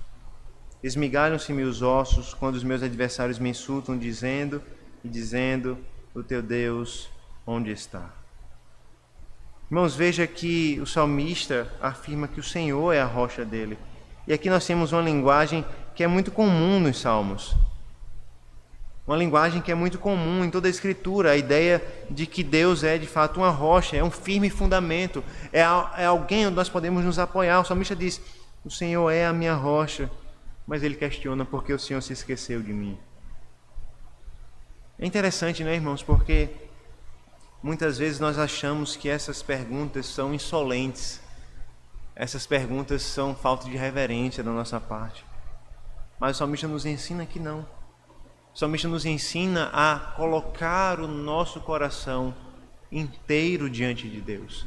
Esmigalham-se-me os ossos quando os meus adversários me insultam, dizendo, o teu Deus onde está? Irmãos, veja que o salmista afirma que o Senhor é a rocha dele. E aqui nós temos uma linguagem que é muito comum nos salmos. Uma linguagem que é muito comum em toda a Escritura, a ideia de que Deus é de fato uma rocha, é um firme fundamento, é alguém onde nós podemos nos apoiar. O salmista diz, o Senhor é a minha rocha, mas ele questiona por que o Senhor se esqueceu de mim. É interessante, né, irmãos, porque muitas vezes nós achamos que essas perguntas são insolentes, essas perguntas são falta de reverência da nossa parte. Mas o salmista nos ensina que não. O salmista nos ensina a colocar o nosso coração inteiro diante de Deus.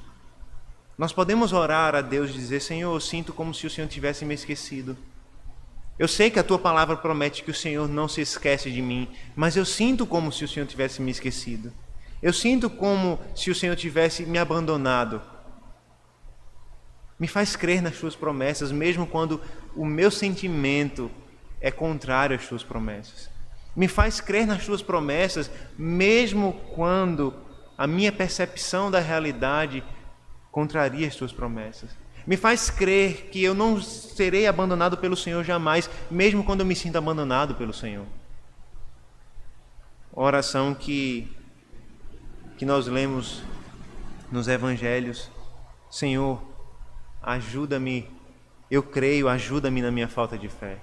Nós podemos orar a Deus e dizer: Senhor, eu sinto como se o Senhor tivesse me esquecido. Eu sei que a Tua palavra promete que o Senhor não se esquece de mim, mas eu sinto como se o Senhor tivesse me esquecido. Eu sinto como se o Senhor tivesse me abandonado. Me faz crer nas Tuas promessas, mesmo quando o meu sentimento é contrário às Tuas promessas. Me faz crer nas Tuas promessas, mesmo quando a minha percepção da realidade contraria as Tuas promessas. Me faz crer que eu não serei abandonado pelo Senhor jamais, mesmo quando eu me sinto abandonado pelo Senhor. A oração que nós lemos nos Evangelhos: Senhor, ajuda-me, eu creio, ajuda-me na minha falta de fé.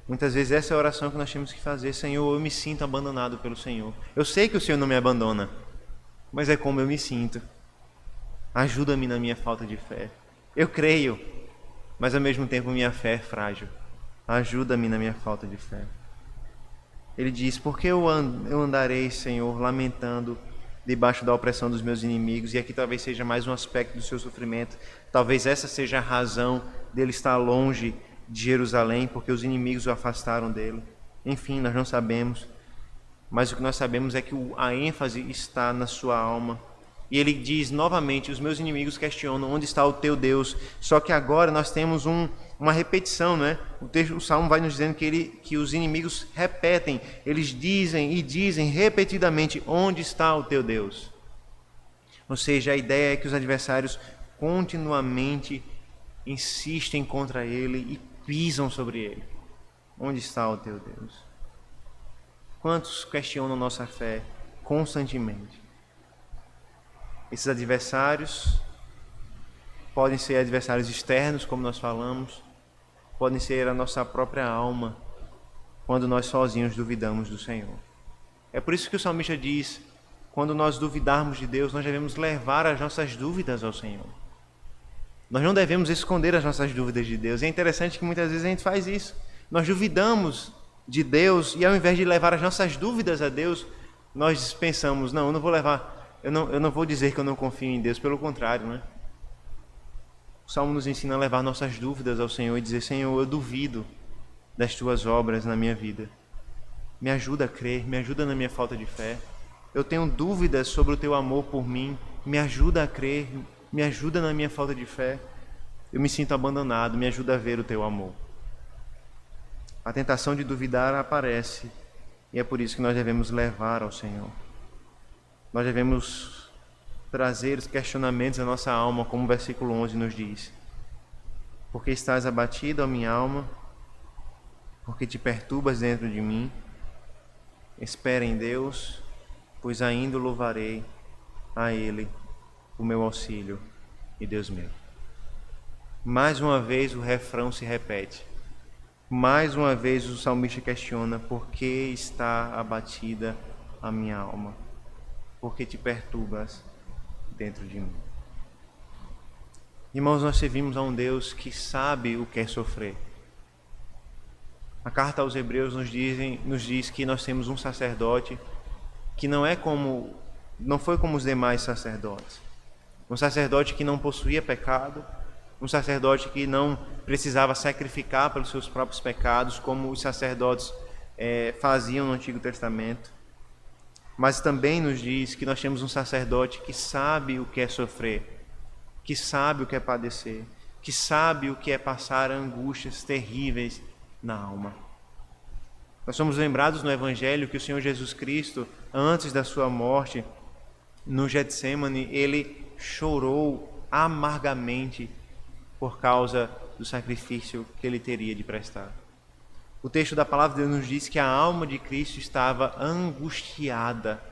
Muitas vezes essa é a oração que nós temos que fazer: Senhor, eu me sinto abandonado pelo Senhor. Eu sei que o Senhor não me abandona, mas é como eu me sinto. Ajuda-me na minha falta de fé. Eu creio, mas ao mesmo tempo minha fé é frágil. Ajuda-me na minha falta de fé. Ele diz: por que eu andarei, Senhor, lamentando debaixo da opressão dos meus inimigos? E aqui talvez seja mais um aspecto do seu sofrimento. Talvez essa seja a razão dele estar longe de Jerusalém, porque os inimigos o afastaram dele. Enfim, nós não sabemos, mas o que nós sabemos é que a ênfase está na sua alma. E ele diz novamente: os meus inimigos questionam onde está o teu Deus. Só que agora nós temos uma repetição, né? O Salmo vai nos dizendo que os inimigos repetem, eles dizem e dizem repetidamente: onde está o teu Deus? Ou seja, a ideia é que os adversários continuamente insistem contra ele e pisam sobre ele. Onde está o teu Deus? Quantos questionam nossa fé constantemente? Esses adversários podem ser adversários externos, como nós falamos, podem ser a nossa própria alma, quando nós sozinhos duvidamos do Senhor. É por isso que o salmista diz: quando nós duvidarmos de Deus, nós devemos levar as nossas dúvidas ao Senhor. Nós não devemos esconder as nossas dúvidas de Deus. É interessante que muitas vezes a gente faz isso. Nós duvidamos de Deus e ao invés de levar as nossas dúvidas a Deus, nós pensamos: não, eu não vou levar... Eu não vou dizer que eu não confio em Deus, pelo contrário, né? O Salmo nos ensina a levar nossas dúvidas ao Senhor e dizer: Senhor, eu duvido das Tuas obras na minha vida. Me ajuda a crer, me ajuda na minha falta de fé. Eu tenho dúvidas sobre o Teu amor por mim, me ajuda a crer, me ajuda na minha falta de fé. Eu me sinto abandonado, me ajuda a ver o Teu amor. A tentação de duvidar aparece e é por isso que nós devemos levar ao Senhor. Nós devemos trazer os questionamentos à nossa alma, como o versículo 11 nos diz: porque estás abatido, ó minha alma, porque te perturbas dentro de mim. Espera em Deus, pois ainda louvarei a Ele, o meu auxílio e Deus meu. Mais uma vez o refrão se repete. Mais uma vez o salmista questiona: por que está abatida a minha alma? Porque te perturbas dentro de mim. Irmãos, nós servimos a um Deus que sabe o que é sofrer. A carta aos Hebreus nos diz que nós temos um sacerdote que não foi como os demais sacerdotes. Um sacerdote que não possuía pecado, um sacerdote que não precisava sacrificar pelos seus próprios pecados, como os sacerdotes faziam no Antigo Testamento. Mas também nos diz que nós temos um sacerdote que sabe o que é sofrer, que sabe o que é padecer, que sabe o que é passar angústias terríveis na alma. Nós somos lembrados no Evangelho que o Senhor Jesus Cristo, antes da sua morte, no Getsemane, ele chorou amargamente por causa do sacrifício que ele teria de prestar. O texto da palavra de Deus nos diz que a alma de Cristo estava angustiada.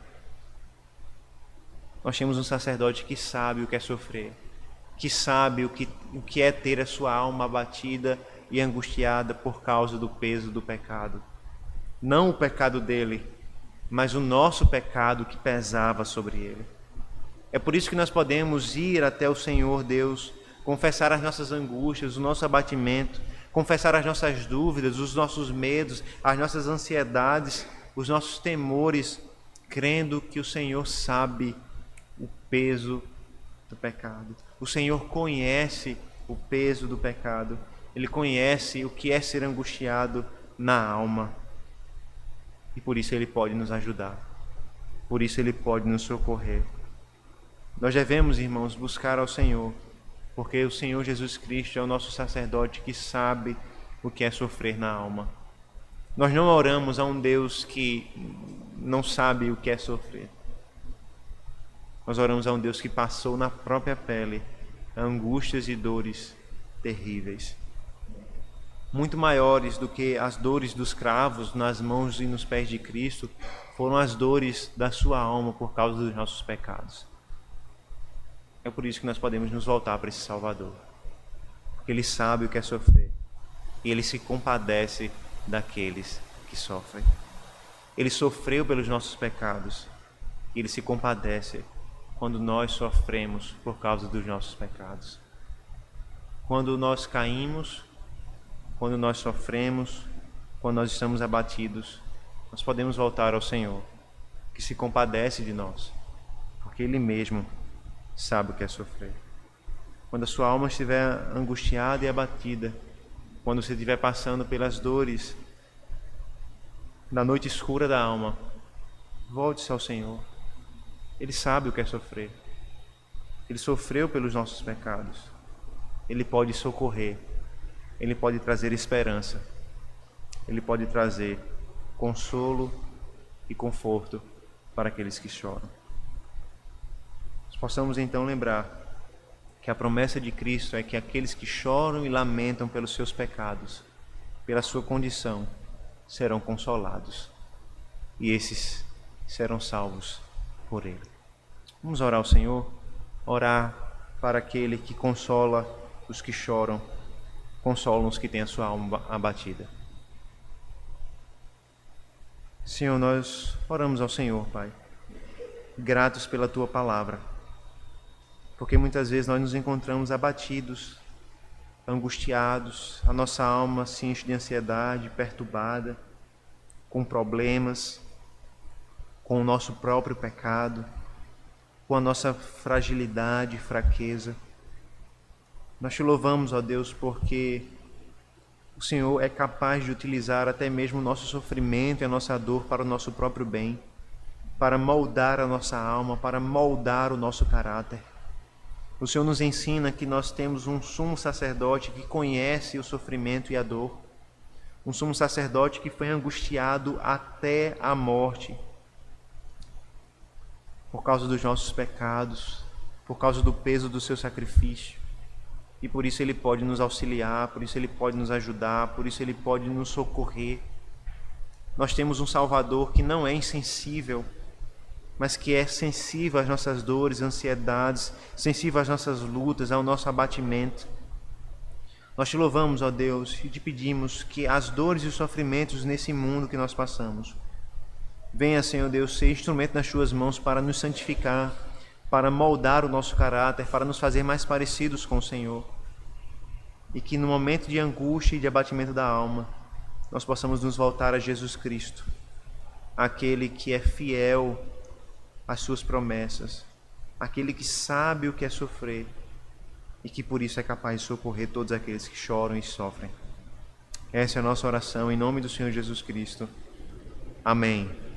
Nós temos um sacerdote que sabe o que é sofrer, que sabe o que é ter a sua alma abatida e angustiada por causa do peso do pecado. Não o pecado dele, mas o nosso pecado que pesava sobre ele. É por isso que nós podemos ir até o Senhor Deus, confessar as nossas angústias, o nosso abatimento, confessar as nossas dúvidas, os nossos medos, as nossas ansiedades, os nossos temores, crendo que o Senhor sabe o peso do pecado. O Senhor conhece o peso do pecado. Ele conhece o que é ser angustiado na alma. E por isso Ele pode nos ajudar. Por isso Ele pode nos socorrer. Nós devemos, irmãos, buscar ao Senhor, porque o Senhor Jesus Cristo é o nosso sacerdote que sabe o que é sofrer na alma. Nós não oramos a um Deus que não sabe o que é sofrer. Nós oramos a um Deus que passou na própria pele angústias e dores terríveis, muito maiores do que as dores dos cravos nas mãos e nos pés de Cristo, foram as dores da sua alma por causa dos nossos pecados. É por isso que nós podemos nos voltar para esse Salvador, porque Ele sabe o que é sofrer e Ele se compadece daqueles que sofrem. Ele sofreu pelos nossos pecados e Ele se compadece quando nós sofremos por causa dos nossos pecados. Quando nós caímos, quando nós sofremos, quando nós estamos abatidos, nós podemos voltar ao Senhor, que se compadece de nós, porque Ele mesmo sabe o que é sofrer. Quando a sua alma estiver angustiada e abatida, quando você estiver passando pelas dores da noite escura da alma, volte-se ao Senhor. Ele sabe o que é sofrer. Ele sofreu pelos nossos pecados. Ele pode socorrer. Ele pode trazer esperança. Ele pode trazer consolo e conforto para aqueles que choram. Nós possamos então lembrar que a promessa de Cristo é que aqueles que choram e lamentam pelos seus pecados, pela sua condição, serão consolados. E esses serão salvos por Ele. Vamos orar ao Senhor, orar para aquele que consola os que choram, consola os que têm a sua alma abatida. Senhor, nós oramos ao Senhor, Pai, gratos pela Tua palavra, porque muitas vezes nós nos encontramos abatidos, angustiados, a nossa alma se enche de ansiedade, perturbada, com problemas, com o nosso próprio pecado, com a nossa fragilidade e fraqueza. Nós te louvamos, ó Deus, porque o Senhor é capaz de utilizar até mesmo o nosso sofrimento e a nossa dor para o nosso próprio bem, para moldar a nossa alma, para moldar o nosso caráter. O Senhor nos ensina que nós temos um sumo sacerdote que conhece o sofrimento e a dor, um sumo sacerdote que foi angustiado até a morte, por causa dos nossos pecados, por causa do peso do seu sacrifício. E por isso Ele pode nos auxiliar, por isso Ele pode nos ajudar, por isso Ele pode nos socorrer. Nós temos um Salvador que não é insensível, mas que é sensível às nossas dores, ansiedades, sensível às nossas lutas, ao nosso abatimento. Nós te louvamos, ó Deus, e te pedimos que as dores e os sofrimentos nesse mundo que nós passamos, venha, Senhor Deus, ser instrumento nas Tuas mãos para nos santificar, para moldar o nosso caráter, para nos fazer mais parecidos com o Senhor. E que no momento de angústia e de abatimento da alma, nós possamos nos voltar a Jesus Cristo, aquele que é fiel às Suas promessas, aquele que sabe o que é sofrer e que por isso é capaz de socorrer todos aqueles que choram e sofrem. Essa é a nossa oração em nome do Senhor Jesus Cristo. Amém.